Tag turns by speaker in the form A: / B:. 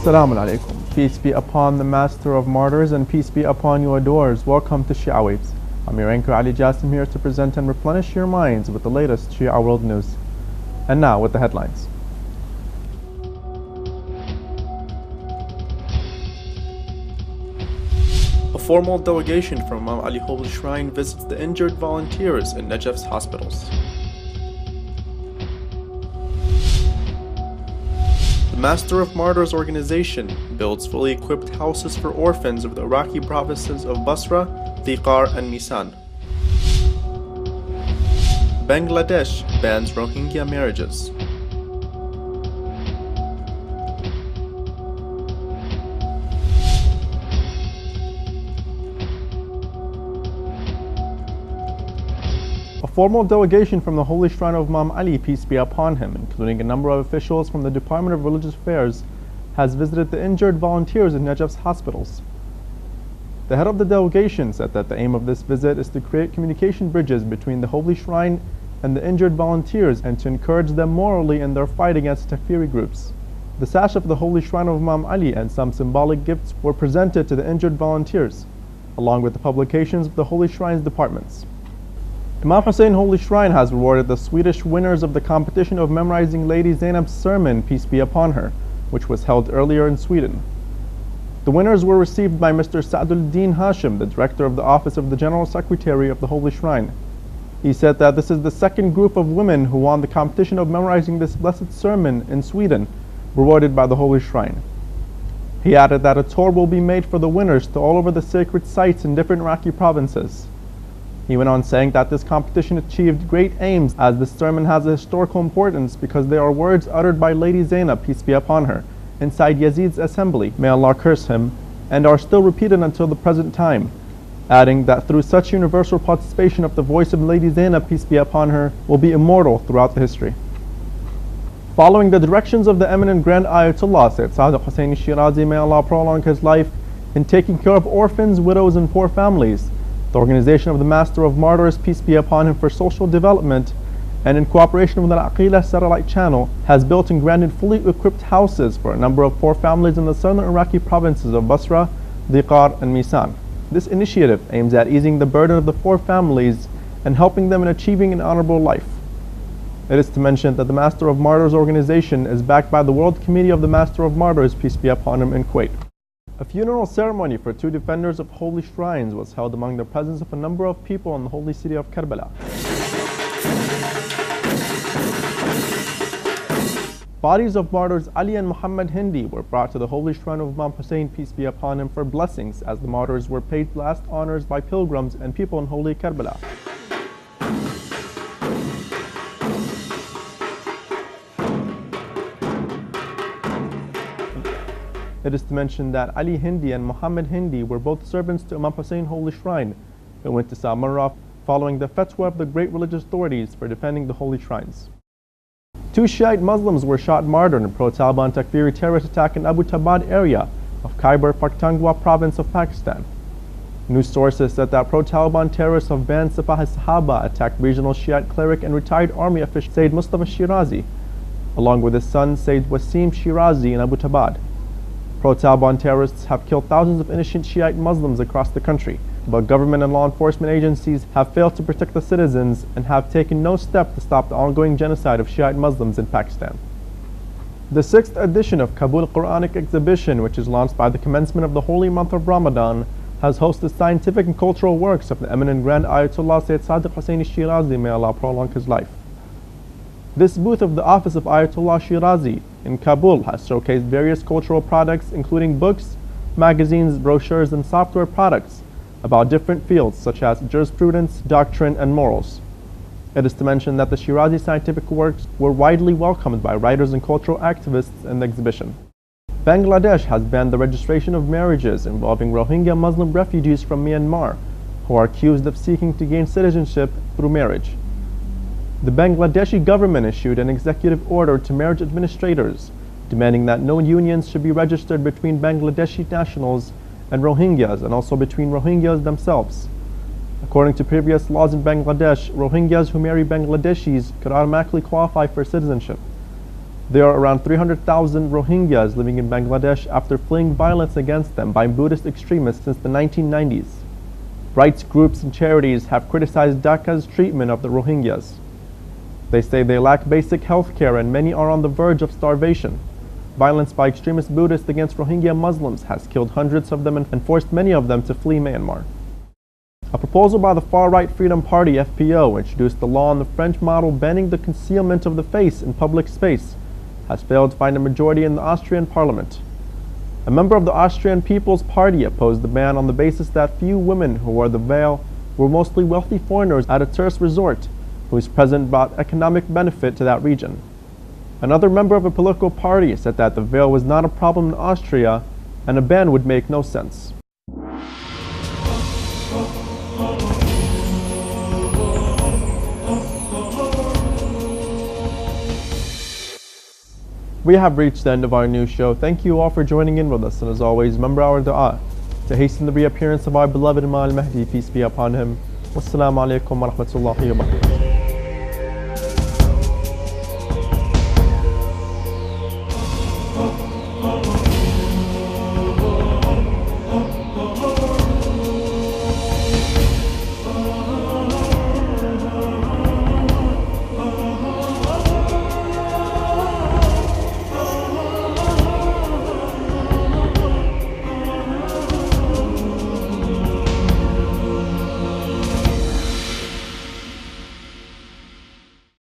A: Assalamu alaikum. Peace be upon the Master of Martyrs and peace be upon your doors. Welcome to Shia Waves. I'm your anchor Ali Jassim, here to present and replenish your minds with the latest Shia world news. And now with the headlines. A formal delegation from Imam Ali Holy Shrine visits the injured volunteers in Najaf's hospitals. The Master of Martyrs organization builds fully equipped houses for orphans of the Iraqi provinces of Basra, Dhiqar, and Misan. Bangladesh bans Rohingya marriages. A formal delegation from the Holy Shrine of Imam Ali, peace be upon him, including a number of officials from the Department of Religious Affairs, has visited the injured volunteers in Najaf's hospitals. The head of the delegation said that the aim of this visit is to create communication bridges between the Holy Shrine and the injured volunteers and to encourage them morally in their fight against Takfiri groups. The sash of the Holy Shrine of Imam Ali and some symbolic gifts were presented to the injured volunteers, along with the publications of the Holy Shrine's departments. Imam Hussein Holy Shrine has rewarded the Swedish winners of the competition of memorizing Lady Zainab's sermon, peace be upon her, which was held earlier in Sweden. The winners were received by Mr. Sa'duddin Hashim, the director of the Office of the General Secretary of the Holy Shrine. He said that this is the second group of women who won the competition of memorizing this blessed sermon in Sweden, rewarded by the Holy Shrine. He added that a tour will be made for the winners to all over the sacred sites in different Iraqi provinces. He went on saying that this competition achieved great aims, as this sermon has a historical importance because they are words uttered by Lady Zainab, peace be upon her, inside Yazid's assembly, may Allah curse him, and are still repeated until the present time, adding that through such universal participation of the voice of Lady Zainab, peace be upon her, will be immortal throughout the history. Following the directions of the eminent Grand Ayatollah Sayyid Sadiq Hussein Shirazi, may Allah prolong his life, in taking care of orphans, widows, and poor families, the organization of the Master of Martyrs, peace be upon him, for social development, and in cooperation with the Aqila satellite channel, has built and granted fully equipped houses for a number of poor families in the southern Iraqi provinces of Basra, Dhiqar, and Misan. This initiative aims at easing the burden of the poor families and helping them in achieving an honorable life. It is to mention that the Master of Martyrs organization is backed by the World Committee of the Master of Martyrs, peace be upon him, in Kuwait. A funeral ceremony for two defenders of holy shrines was held among the presence of a number of people in the holy city of Karbala. Bodies of martyrs Ali and Muhammad Hindi were brought to the holy shrine of Imam Hussein, peace be upon him, for blessings, as the martyrs were paid last honors by pilgrims and people in holy Karbala. It is to mention that Ali Hindi and Muhammad Hindi were both servants to Imam Hussein Holy Shrine, who went to Samarra following the fatwa of the great religious authorities for defending the holy shrines. Two Shiite Muslims were shot martyred in a pro-Taliban Takfiri terrorist attack in Abu Tabad area of Khyber Pakhtunkhwa province of Pakistan. News sources said that pro-Taliban terrorists of Band Sepah Sahaba attacked regional Shiite cleric and retired army official Sayyid Mustafa Shirazi, along with his son Sayyid Wasim Shirazi, in Abu Tabad. Pro-Taliban terrorists have killed thousands of innocent Shiite Muslims across the country, but government and law enforcement agencies have failed to protect the citizens and have taken no step to stop the ongoing genocide of Shiite Muslims in Pakistan. The 6th edition of Kabul Quranic Exhibition, which is launched by the commencement of the holy month of Ramadan, has hosted scientific and cultural works of the eminent Grand Ayatollah Sayyid Sadiq Hussein Shirazi, may Allah prolong his life. This booth of the Office of Ayatollah Shirazi in Kabul has showcased various cultural products, including books, magazines, brochures, and software products about different fields such as jurisprudence, doctrine, and morals. It is to mention that the Shirazi scientific works were widely welcomed by writers and cultural activists in the exhibition. Bangladesh has banned the registration of marriages involving Rohingya Muslim refugees from Myanmar who are accused of seeking to gain citizenship through marriage. The Bangladeshi government issued an executive order to marriage administrators, demanding that no unions should be registered between Bangladeshi nationals and Rohingyas, and also between Rohingyas themselves. According to previous laws in Bangladesh, Rohingyas who marry Bangladeshis could automatically qualify for citizenship. There are around 300,000 Rohingyas living in Bangladesh after fleeing violence against them by Buddhist extremists since the 1990s. Rights groups and charities have criticized Dhaka's treatment of the Rohingyas. They say they lack basic health care and many are on the verge of starvation. Violence by extremist Buddhists against Rohingya Muslims has killed hundreds of them and forced many of them to flee Myanmar. A proposal by the far-right Freedom Party FPO introduced the law on the French model banning the concealment of the face in public space has failed to find a majority in the Austrian parliament. A member of the Austrian People's Party opposed the ban on the basis that few women who wore the veil were mostly wealthy foreigners at a tourist resort whose presence brought economic benefit to that region. Another member of a political party said that the veil was not a problem in Austria and a ban would make no sense. We have reached the end of our news show. Thank you all for joining in with us, and as always, remember our dua to hasten the reappearance of our beloved Imam al-Mahdi, peace be upon him. Wassalamu alaikum wa rahmatullahi wa barakatuh.